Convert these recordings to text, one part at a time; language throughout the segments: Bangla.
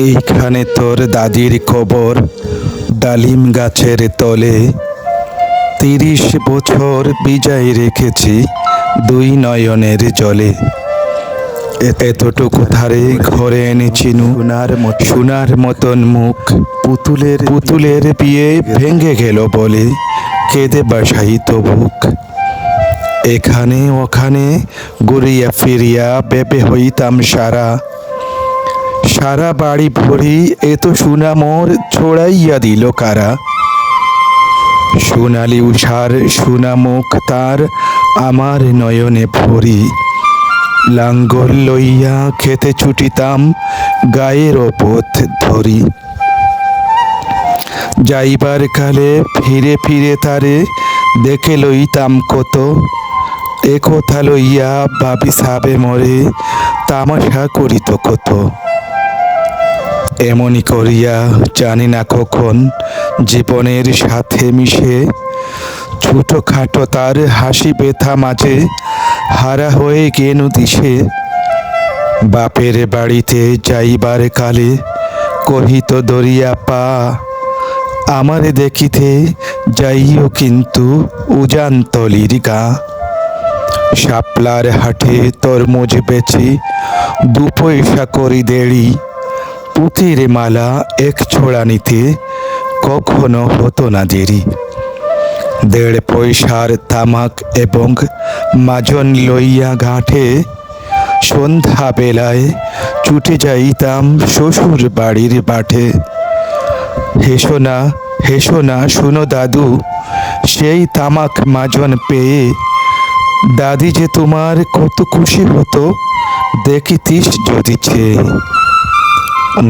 এইখানে তোর দাদির কবর, ডালিম গাছের তলে। ৩০ বছর বিজায় রেখেছি দুই নয়নের জলে। এতটুকু ধারে ঘরে এনেছি সোনার মতন মুখ। পুতুলের বিয়ে ভেঙে গেল বলে কেঁদে বাসাইত বুক। এখানে ওখানে ঘুরিয়া ফিরিয়া বেপে হইতাম সারা বাড়ি ভরি এত সোনা মোর ছড়াইয়া দিল কারা। সোনালি উষার সোনা মুখ তার আমার নয়নে ভরি। লাঙ্গল লইয়া খেতে ছুটিতাম গায়ের পথ ধরি। যাইবার কালে ফিরে ফিরে তারে দেখে লইতাম কত। এ কথা লইয়া ভাবি সাবে মরে তামাশা করিত কত। এমনি করিয়া জানি না কখন জীবনের সাথে মিশে ছোটখাটো তার হাসি ব্যথা মাঝে হারা হয়ে গেনু দিশে। বাপের বাড়িতে যাইবার কালে কহিত দরিয়া পা, আমারে দেখিতে যাইও কিন্তু উজানতলির গা। শাপলার হাটে তরমুজ বেচি 2 পয়সা করি দেড়ি। পুঁতির মালা এক ছোড়া নিতে কখনো হতো না দেরি। 1.5 পয়সার তামাক এবং মাজন লইয়া ঘাটে সন্ধ্যা বেলায় ছুটে যাইতাম শ্বশুর বাড়ির বাটে। হেসো না শুনো দাদু, সেই তামাক মাজন পেয়ে দাদি যে তোমার কত খুশি হতো দেখিতিস যদি চেয়ে।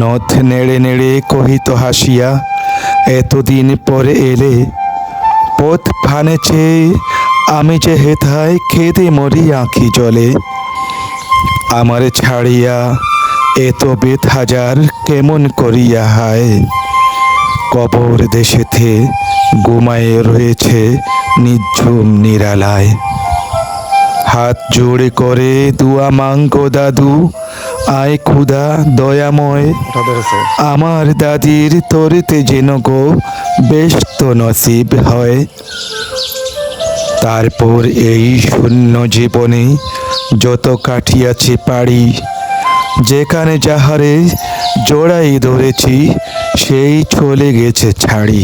নথ নেড়ে নেড়ে কহিত হাসিয়া, এতদিন পরে এলে পথ ফানে চেয়ে আমি যে হেথায় খেদে মরি আঁখি জলে। আমারে ছাড়িয়া এত বেত হাজার কেমন করিয়া হায়। কবর দেশেতে ঘুমায়ে রয়েছে নিঝুম নিরালায়। হাত জোড়ে করে দুয়া মাঙ্গো দাদু, আয় খুদা দয়াময়। আমার দাদির তরিতে যেন গো বেশ তো নসিব হয়। তারপর এই শূন্য জীবনে যত কাটিয়াছি পাড়ি, যেখানে যাহারে জোড়াই ধরেছি সেই চলে গেছে ছাড়ি।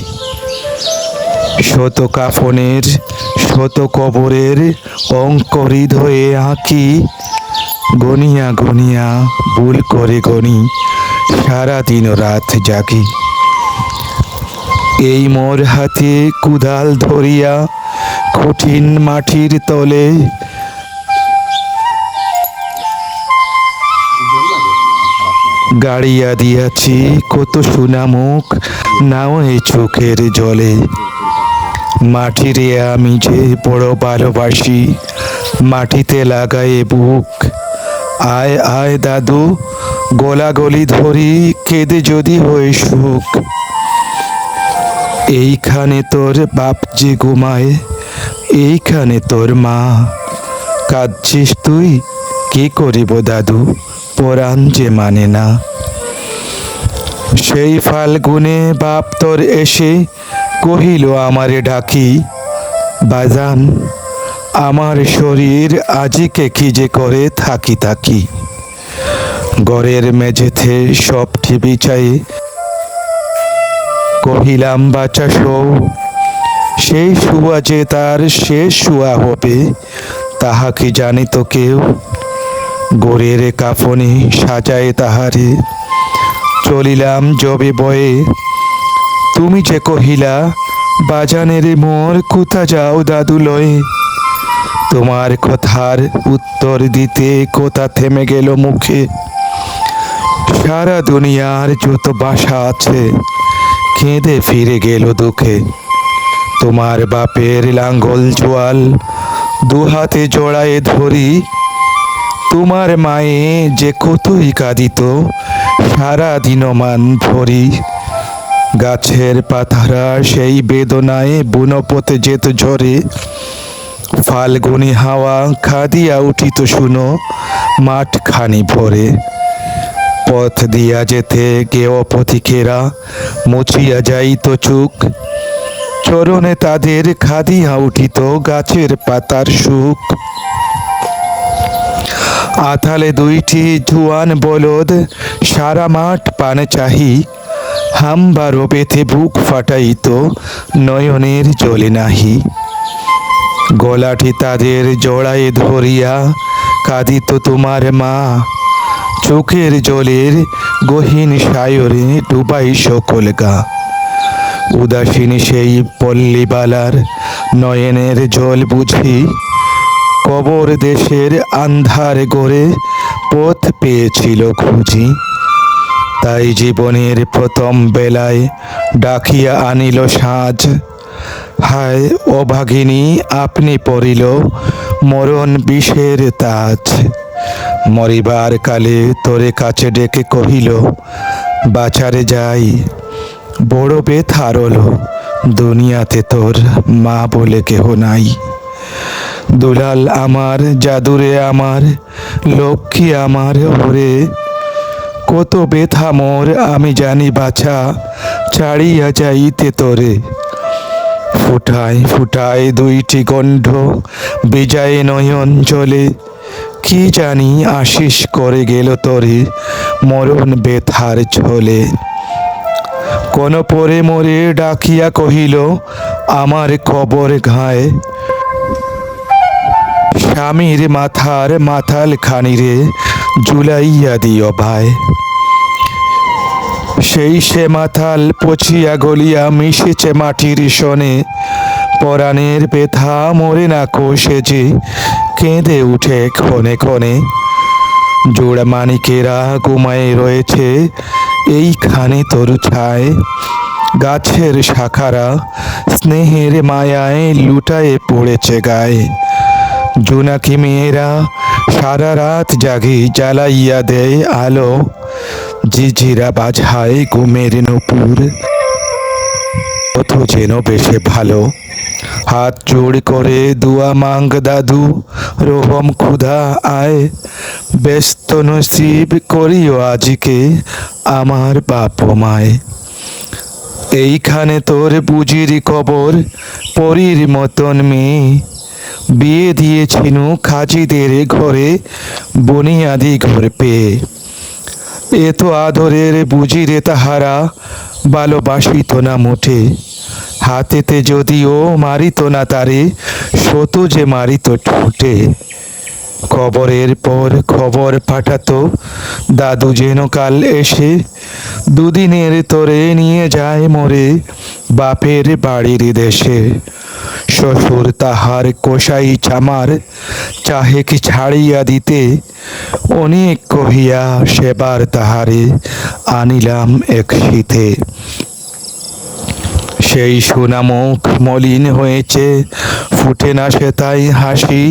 শত কাফনের শত কবরের অঙ্ক হৃদয়ে আঁকি। গনিয়া গনিয়া ভুল করে গনি সারাদিন রাত জাগি। এই মোর হাতে কুদাল ধরিয়া কঠিন মাটির তলে গাড়িয়া দিয়াছি কত সোনা মুখ নাও এই চোখের জলে। মাটিরে আমি যে বড় ভালোবাসি, মাটিতে লাগায়ে বুক। আয় আয় দাদু, গলাগলি ধরি কেঁদে যদি হয়ে সুখ। এইখানে তোর বাপ যে ঘুমায়, এইখানে তোর মা। কাঁদছিস তুই, কি করিব দাদু, পরাণ যে মানে না। সেই ফাল্গুনে বাপ তোর এসে কহিল আমারে ডাকি, বাজান আমার শরীর আজিকে কি যে করে থাকি। ঘরের মেঝেতে সবটি বিছাই কহিলাম বাচ্চা শো। সেই শুয়া যে তার শেষ শুয়া হবে তাহা কি জানিত কেউ। গোরের কাফনে সাজায় তাহারে চলিলাম জবে বয়ে। তুমি যে কহিলা বাজানের মোর কোথা যাও দাদু লয়ে। তোমার কথার উত্তর দিতে কথা থেমে গেল মুখে। সারা দুনিয়ার যত বাসা আছে কেঁদে ফিরে গেল দুঃখে। তোমার বাপের লাঙ্গল জোয়াল 2 হাতে জড়ায়ে ধরি। তোমার মায়ে যে কতই কাঁদিত সারা দিনমান ভরি। গাছের পাতারা সেই বেদনায় বুনপথে যেত ঝরে। ফাল্গুনি হাওয়া খাদিয়া উঠিত শুনো মাঠখানি ভরে। পথ দিয়া যেতে কেউ পথিকেরা মুছিয়া যাইত চুক, চরণে তাদের খাদিয়া উঠিত গাছের পাতার সুখ। আথালে দুইটি জুয়ান বলদ সারা মাঠ পানে চাহি, হাম্বারও বেথে বুক ফাটাইত নয়নের জলে নাহি। গলাটি তাদের জড়ায়ে ধরিয়া কাঁদিত তোমার মা, চোখের জলের গহীন সায়রে ডুবাই সকল গা। উদাসীনী সেই পল্লীবালার নয়নের জল বুঝি, কবর দেশের আন্ধার গড়ে পথ পেয়েছিল খুঁজি। তাই জীবনের প্রথম বেলায় ডাকিয়া আনিল সাজ, হায় অভাগিনী আপনি পড়িল মরণ বিষের তাজ। মরিবার কালে তোরে কাছে ডেকে কহিল, বাছারে যাই বড় বেথার হলো, দুনিয়াতে তোর মা বলে কেহ নাই। দুলাল আমার, জাদুরে আমার, লক্ষ্মী আমার ওরে, কত ব্যথা মোর আমি জানি বাছা, ছাড়িয়া যাইতে তোরে। ফুটায় ফুটায় দুইটি গণ্ড বিজয় নয়ন জলে, কি জানি আশিস করে গেল তোরে মরণ ব্যথার ঝোলে। কোন পরে মোরে ডাকিয়া কহিল, আমার কবর ঘায়, স্বামীর মাথার মাথাল খানিরে জুলাইয়া দিও ভাই। সেই সে মাথাল পচিয়া গলিয়া মিশেছে মাটির সনে, পরাণের ব্যথা মরে না কোষে যে কেঁদে উঠে ক্ষণে ক্ষণে। জোড়া মানিকেরা ঘুমায় রয়েছে এইখানে তরু ছায়, গাছের শাখারা স্নেহের মায়ায় লুটায়ে পড়েছে গায়ে। জোনাকি মেয়েরা সারা রাত জাগি জ্বালাইয়া দেয় আলো, ঝিঝিরা বাজায় ঘুমের নূপুর, কত যেন বেশে ভালো। হাত জোড় করে দুয়া মাঙ্গ দাদু, রোহম ক্ষুধা আয়, ব্যস্ত নসিব করিও আজকে আমার বাপ মায়। এইখানে তোর বুঝির কবর, পরীর মতন মেয়ে, বিয়ে দিয়েছিনু খাজিদের ঘরে বনিয়াদি ঘর পেয়ে। এ তো আদরের বুঝিরে তাহারা ভালোবাসিত না মোটে, হাতেতে যদিও মারিত না তারে শত যে মারিত ঠোঁটে। খবরের পর খবর পাঠাতো দাদু যেন কাল এসে, দুদিনের তোরে নিয়ে যায় মোরে বাপের বাড়ির দেশে। শ্বশুর তাহার কষাই চামার চাহে কি ছাড়িয়া দিতে, অনেক কহিয়া সেবার তাহারে আনিলাম এক শীতে। সেই সোনামুখ মলিন হয়েছে, ফুটে না সে তাই হাসি,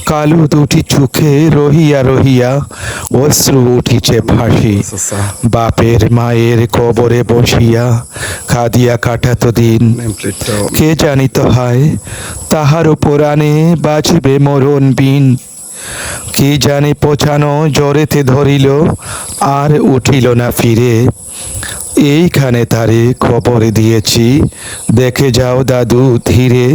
কালো দুটি চোখে রহিয়া রহিয়া অশ্রু উঠিছে ভাসি। বাপের মায়ের কবরে বসিয়া খাদিয়া কাটাতো দিন, কে জানিত হয় তাহারও পুরাণে বাজবে মরণ বিন। কি জানি পছানো জ্বরেতে ধরিল, আর উঠিল না ফিরে। এইখানে তারে খবর দিয়েছি, দেখে যাও দাদু ধীরে।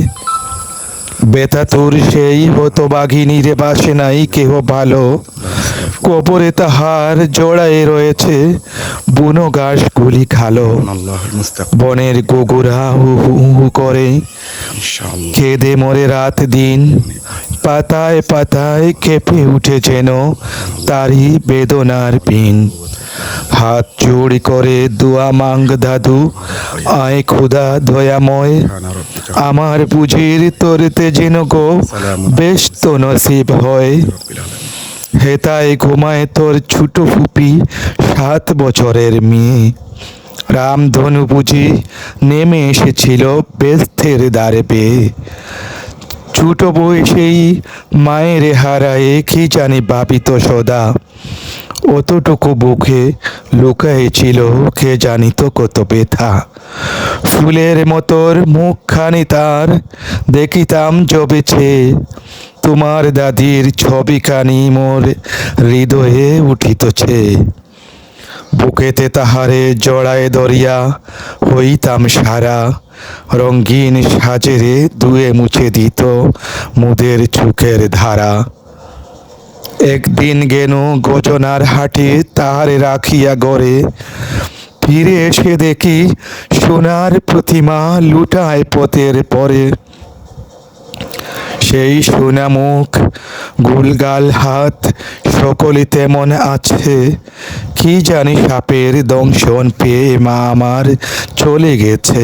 বেতাতুর সেই হতবাঘিনী রে বাসে নাই কেহ ভালো, কবরে তাহার জড়ায়ে রয়েছে বুনো ঘাস গুলি খালো। বনের গুগুরা হু হু হু করে কেঁদে মরে রাত দিন, পাতায় পাতায় কেঁপে উঠে যেন তারই বেদনার পিন। হাত জোড় করে দুয়া মাঙ্গ দাদু, আয় খুদা দয়াময়, আমার বুঝির তোরতে যেন গো ব্যস্ত নসিব হয়। হেতায় ঘুমায় তোর ছোট ফুপি 7 বছরের মেয়ে। রামধনু বুঝি নেমে এসেছিল বেস্তের দ্বারে পেয়ে। ছোট বয়সেই মায়ের হারায়ে কি জানি ভাবিত সদা, অতটুকু বুকে লুকাইছিল কে জানিত কত ব্যথা। ফুলের মতোর মুখখানি তার দেখিতাম জবেছে, তোমার দাদির ছবিখানি মোর হৃদয়ে উঠিতছে। বুকেতে তাহারে জড়ায় দরিয়া হইতাম সারা, রঙ্গিন সাজেরে ধুয়ে মুছে দিত মুদের চোখের ধারা। একদিন গেনু গজনার হাটে তাহারে রাখিয়া গড়ে, ফিরে এসে দেখি সোনার প্রতিমা লুটায় পথের পরে। সেই সোনা মুখ, গুলগাল হাত, সকলে তেমন আছে, কি জানি সাপের দংশন পেয়ে মা আমার চলে গেছে।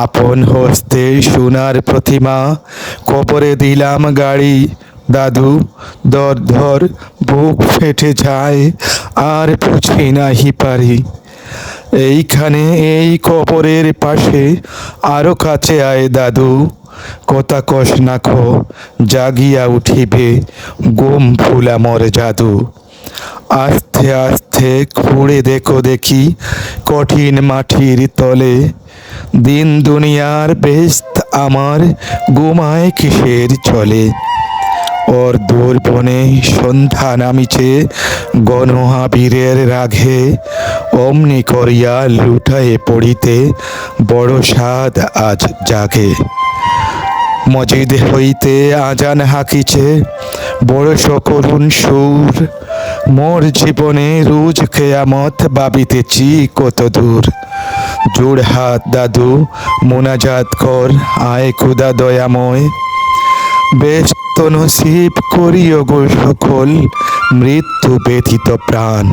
আপন হস্তে সোনার প্রতিমা কবরে দিলাম গাড়ি, দাদু দর ধর বুক ফেটে যায়, আর বুঝি নাহি পারি। এইখানে এই কবরের পাশে আরো কাছে আয় দাদু, কথা কষ না খো, জাগিয়া উঠিবে গুম ফুলা মর জাদু। আস্তে আস্তে খুঁড়ে দেখো দেখি কঠিন মাটির তলে, দিন দুনিয়ার বেস্ত আমার ঘুমায় কিসের চলে। ওর দূর বনে সন্ধ্যা নামিছে গণহাবীরের রাঘে, অমনি করিয়া লুটায়ে পড়িতে বড় সাধ আজ জাগে। মসজিদ হইতে আজান হাকিছে বড় সকরুণ সুর, মোর জীবনে রোজ কেয়ামত ভাবিতেছি কত দূর। জোড় হাত দাদু মোনাজাত কর, আয় খুদা দয়াময়, ব্যস্ত নসিব করিও গো সকল মৃত্যু ব্যথিত প্রাণ।